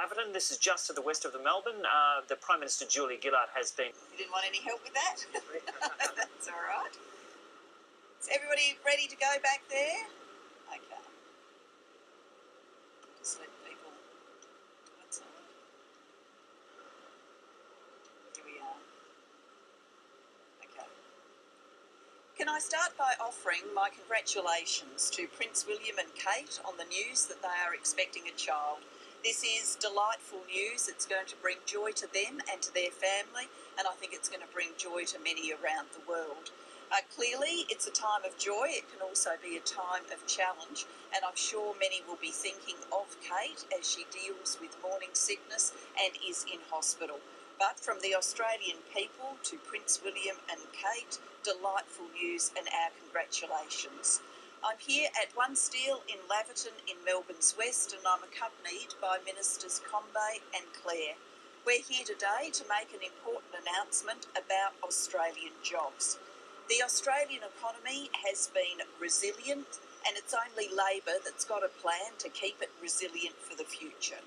Laverton. This is just to the west of the Melbourne. The Prime Minister, Gillard, has been... You didn't want any help with that? That's all right. Is everybody ready to go back there? Okay. Just let people outside. Here we are. Okay. Can I start by offering my congratulations to Prince William and Kate on the news that they are expecting a child. This is delightful news. It's going to bring joy to them and to their family, and I think it's going to bring joy to many around the world. Clearly, it's a time of joy. It can also be a time of challenge, and I'm sure many will be thinking of Kate as she deals with morning sickness and is in hospital. But from the Australian people to Prince William and Kate, delightful news and our congratulations. I'm here at One Steel in Laverton in Melbourne's West, and I'm accompanied by Ministers Combet and Clare. We're here today to make an important announcement about Australian jobs. The Australian economy has been resilient, and it's only Labor that's got a plan to keep it resilient for the future.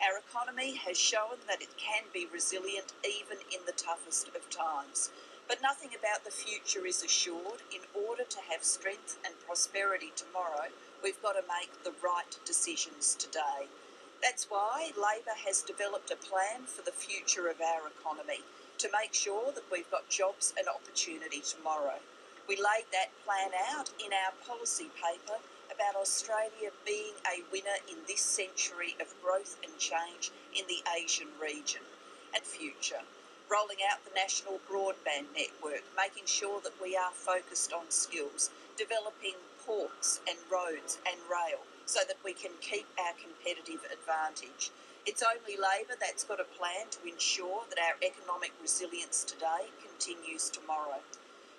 Our economy has shown that it can be resilient even in the toughest of times. But nothing about the future is assured. In order to have strength and prosperity tomorrow, we've got to make the right decisions today. That's why Labor has developed a plan for the future of our economy, to make sure that we've got jobs and opportunity tomorrow. We laid that plan out in our policy paper about Australia being a winner in this century of growth and change in the Asian region and future. Rolling out the national broadband network, making sure that we are focused on skills, developing ports and roads and rail so that we can keep our competitive advantage. It's only Labor that's got a plan to ensure that our economic resilience today continues tomorrow.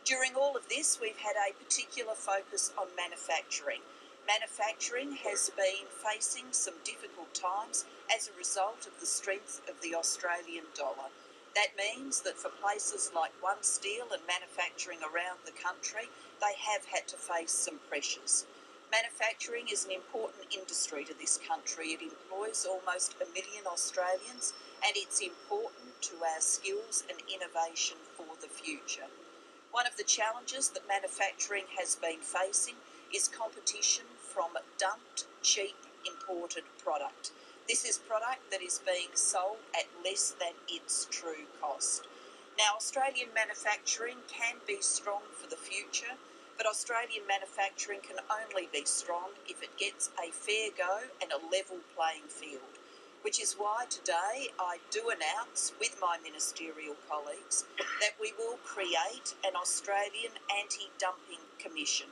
During all of this, we've had a particular focus on manufacturing. Manufacturing has been facing some difficult times as a result of the strength of the Australian dollar. That means that for places like One Steel and manufacturing around the country, they have had to face some pressures. Manufacturing is an important industry to this country. It employs almost 1 million Australians, and it's important to our skills and innovation for the future. One of the challenges that manufacturing has been facing is competition from dumped, cheap, imported product. This is product that is being sold at less than its true cost. Now, Australian manufacturing can be strong for the future, but Australian manufacturing can only be strong if it gets a fair go and a level playing field, which is why today I do announce with my ministerial colleagues that we will create an Australian Anti-Dumping Commission.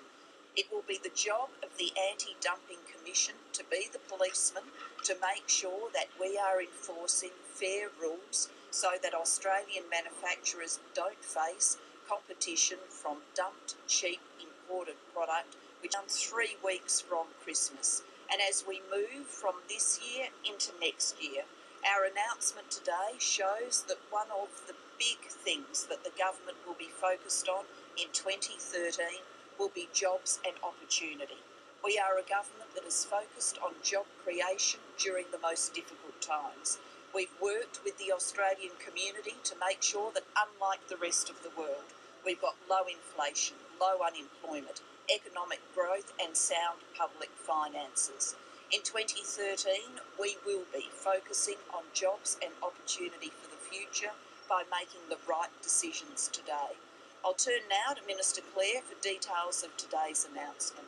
It will be the job of the Anti-Dumping Commission to be the policeman to make sure that we are enforcing fair rules so that Australian manufacturers don't face competition from dumped, cheap, imported product, which is 3 weeks from Christmas. And as we move from this year into next year, our announcement today shows that one of the big things that the government will be focused on in 2013 will be jobs and opportunity. We are a government that is focused on job creation during the most difficult times. We've worked with the Australian community to make sure that, unlike the rest of the world, we've got low inflation, low unemployment, economic growth and sound public finances. In 2013, we will be focusing on jobs and opportunity for the future by making the right decisions today. I'll turn now to Minister Clare for details of today's announcement.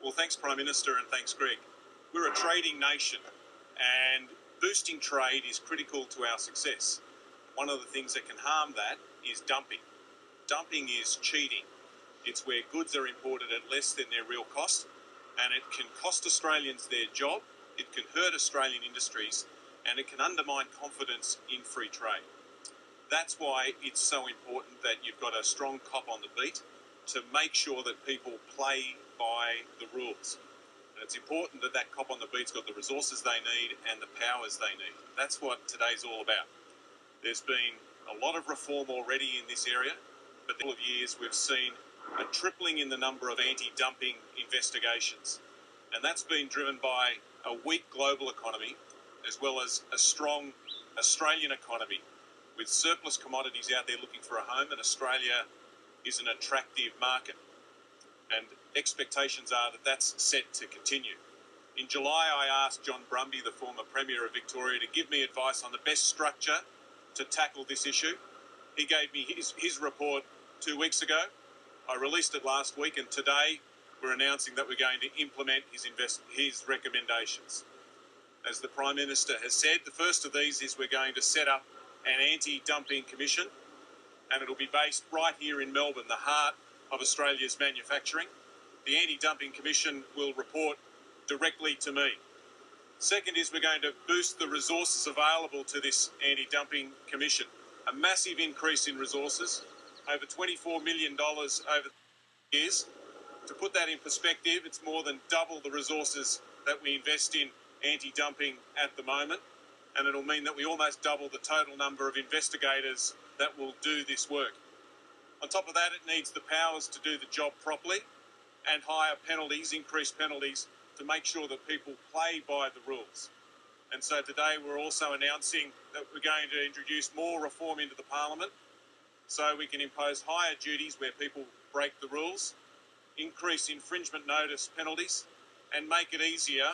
Well, thanks, Prime Minister, and thanks, Greg. We're a trading nation, and boosting trade is critical to our success. One of the things that can harm that is dumping. Dumping is cheating. It's where goods are imported at less than their real cost, and it can cost Australians their job, it can hurt Australian industries, and it can undermine confidence in free trade. That's why it's so important that you've got a strong cop on the beat to make sure that people play by the rules. And it's important that that cop on the beat's got the resources they need and the powers they need. That's what today's all about. There's been a lot of reform already in this area, but in all of years we've seen a tripling in the number of anti-dumping investigations. And that's been driven by a weak global economy as well as a strong Australian economy with surplus commodities out there looking for a home, and Australia is an attractive market. And expectations are that that's set to continue. In July, I asked John Brumby, the former Premier of Victoria, to give me advice on the best structure to tackle this issue. He gave me his report 2 weeks ago. I released it last week, and today we're announcing that we're going to implement his recommendations. As the Prime Minister has said, the first of these is we're going to set up an anti-dumping commission, and it'll be based right here in Melbourne, the heart of Australia's manufacturing. The Anti-Dumping Commission will report directly to me. Second is we're going to boost the resources available to this Anti-Dumping Commission. A massive increase in resources, over $24 million over the years. To put that in perspective, it's more than double the resources that we invest in anti-dumping at the moment, and it'll mean that we almost double the total number of investigators that will do this work. On top of that, it needs the powers to do the job properly and higher penalties, increased penalties, to make sure that people play by the rules. And so today we're also announcing that we're going to introduce more reform into the Parliament so we can impose higher duties where people break the rules, increase infringement notice penalties, and make it easier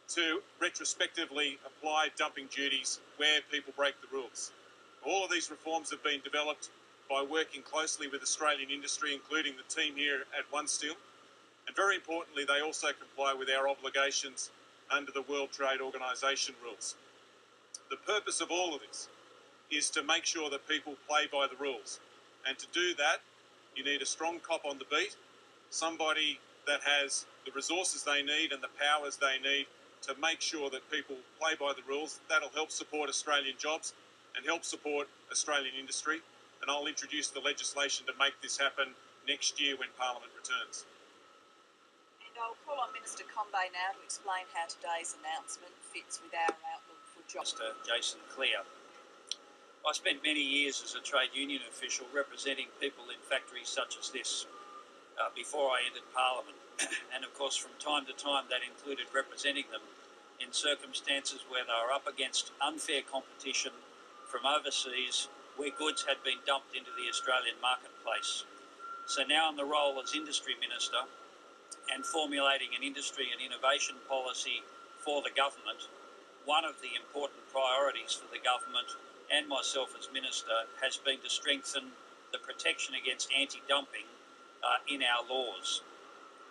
to retrospectively apply dumping duties where people break the rules. All of these reforms have been developed by working closely with Australian industry, including the team here at One Steel. And very importantly, they also comply with our obligations under the World Trade Organisation rules. The purpose of all of this is to make sure that people play by the rules. And to do that, you need a strong cop on the beat, somebody that has the resources they need and the powers they need to make sure that people play by the rules. That'll help support Australian jobs and help support Australian industry. And I'll introduce the legislation to make this happen next year when Parliament returns. And I'll call on Minister Combay now to explain how today's announcement fits with our outlook for jobs. Mr. Jason Clear. I spent many years as a trade union official representing people in factories such as this before I entered Parliament. And of course, from time to time, that included representing them in circumstances where they were up against unfair competition from overseas, where goods had been dumped into the Australian marketplace. So now in the role as Industry Minister and formulating an industry and innovation policy for the government, one of the important priorities for the government and myself as Minister has been to strengthen the protection against anti-dumping in our laws.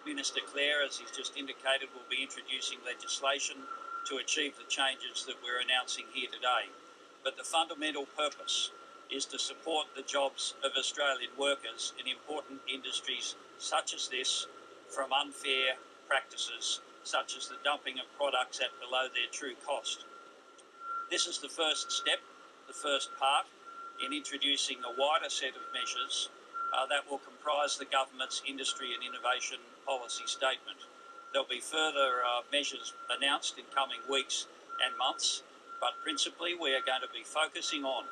Minister Clare, as he's just indicated, will be introducing legislation to achieve the changes that we're announcing here today. But the fundamental purpose is to support the jobs of Australian workers in important industries such as this from unfair practices such as the dumping of products at below their true cost. This is the first step, the first part, in introducing a wider set of measures that will comprise the government's industry and innovation policy statement. There'll be further measures announced in coming weeks and months, but principally we are going to be focusing on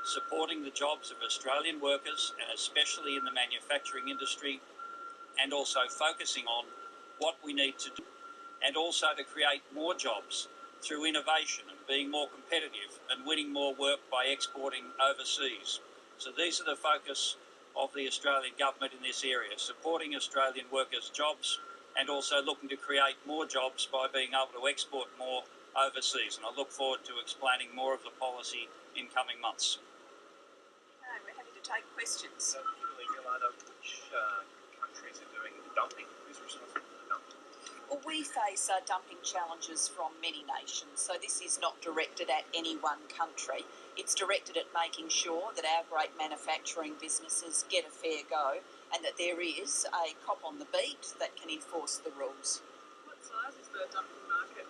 supporting the jobs of Australian workers, and especially in the manufacturing industry, and also focusing on what we need to do, and also to create more jobs through innovation and being more competitive and winning more work by exporting overseas. So these are the focus of the Australian government in this area, supporting Australian workers' jobs and also looking to create more jobs by being able to export more overseas. And I look forward to explaining more of the policy in coming months. Okay, we're happy to take questions. Julie, Gillard, which countries are doing the dumping? Who's responsible for the dumping? Well, we face dumping challenges from many nations, so this is not directed at any one country. It's directed at making sure that our great manufacturing businesses get a fair go and that there is a cop on the beat that can enforce the rules. What size is the dumping market?